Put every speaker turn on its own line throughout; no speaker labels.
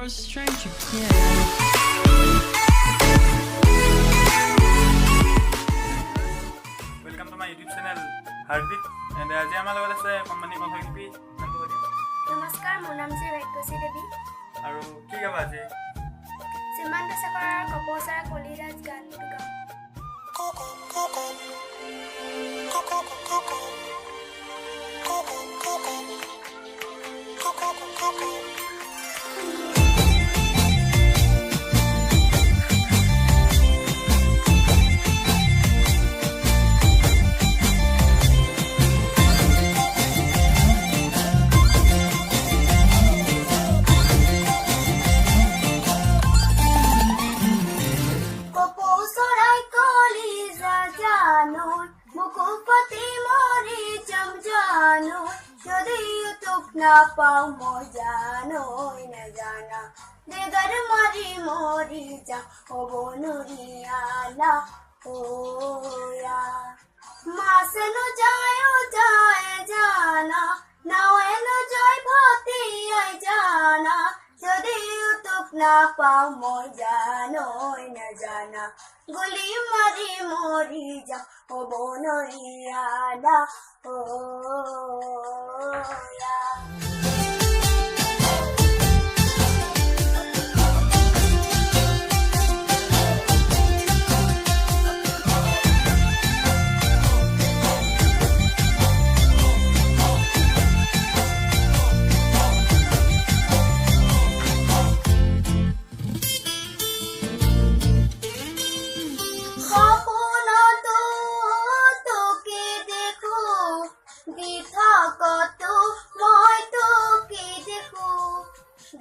a stranger can.
Welcome to my YouTube channel Heartbeat and আজি আমাৰ লগত আছে কোম্পানী কণ্ঠশিল্পী
নমস্কাৰ মোৰ নাম শ্ৰী ভাগ্যশ্ৰী দেৱী
আৰু কি গাবা আজি
সীমান্ত চেকৰৰ কপৌচাৰ কলিৰাজ গানটো গাম নাপাও মজানোই না জানা দেগার মারি মরি যা হব নুরিয়ানা ওয়া মাসনো যায় জানা নাওয়েনো জয় ভতি আই জানা যদি তুক না পাও মজানোই না জানা গুলি মারি মরি যা হব নুরিয়ানা ওয়া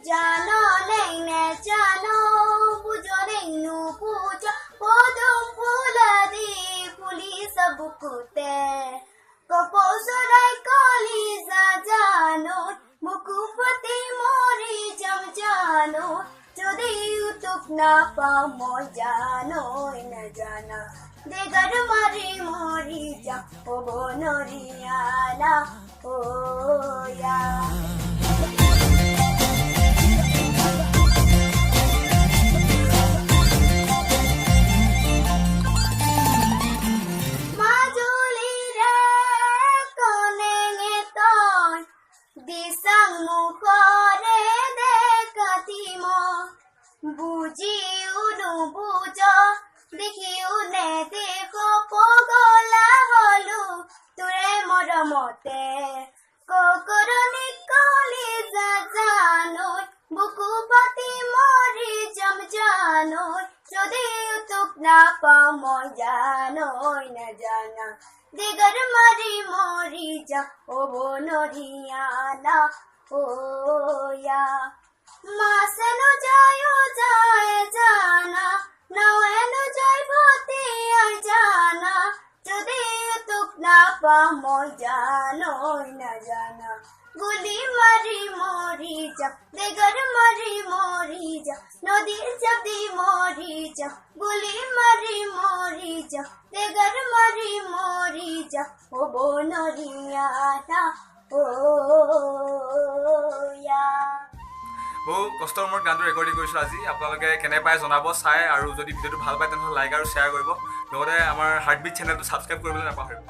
জানো নেই নে জানো বুঝো নেই নু বুঝো পদম ফুলাদি ফুলি সব কুতে কপৌসরাই কলি জানো মুকুপতি মরি জম জানো যদি তুক না পাও মজানো না জানা দেগার মারি মরি যা ও বনরিয়ানা ও ইয়া বুঝিও নুবুঝ দেখিও নে দেখো পগলা হলু তোরে মরমতে ককরনি কলি জানো বুকু পাতি মরি জম জানো যদি তুক না পাও মজানোই না জানা দিগর মারি মরি যা ও বনরিয়ানা ওয়া মাসনো যায় জানা নাওয়েনো জয় ভতি আই জানা যদি তুক না পাও মজানোই না জানা গুলি মারি মরি যা দেগর মারি মরি যা নদীর চাপি মরি যা গুলি মারি মরি যা দেগর মারি মরি যা ও বনরিয়ানা ও ইয়া
বহু কষ্টৰ মূৰত গানটো ৰেকৰ্ডিং কৰিছোঁ আজি আপোনালোকে কেনে পায় জনাব চাই আৰু যদি ভিডিঅ'টো ভাল পায় তেনেহ'লে লাইক আৰু শ্বেয়াৰ কৰিব লগতে আমাৰ হাৰ্টবিট চেনেলটো ছাবস্ক্ৰাইব কৰিবলৈ নাপাহৰিব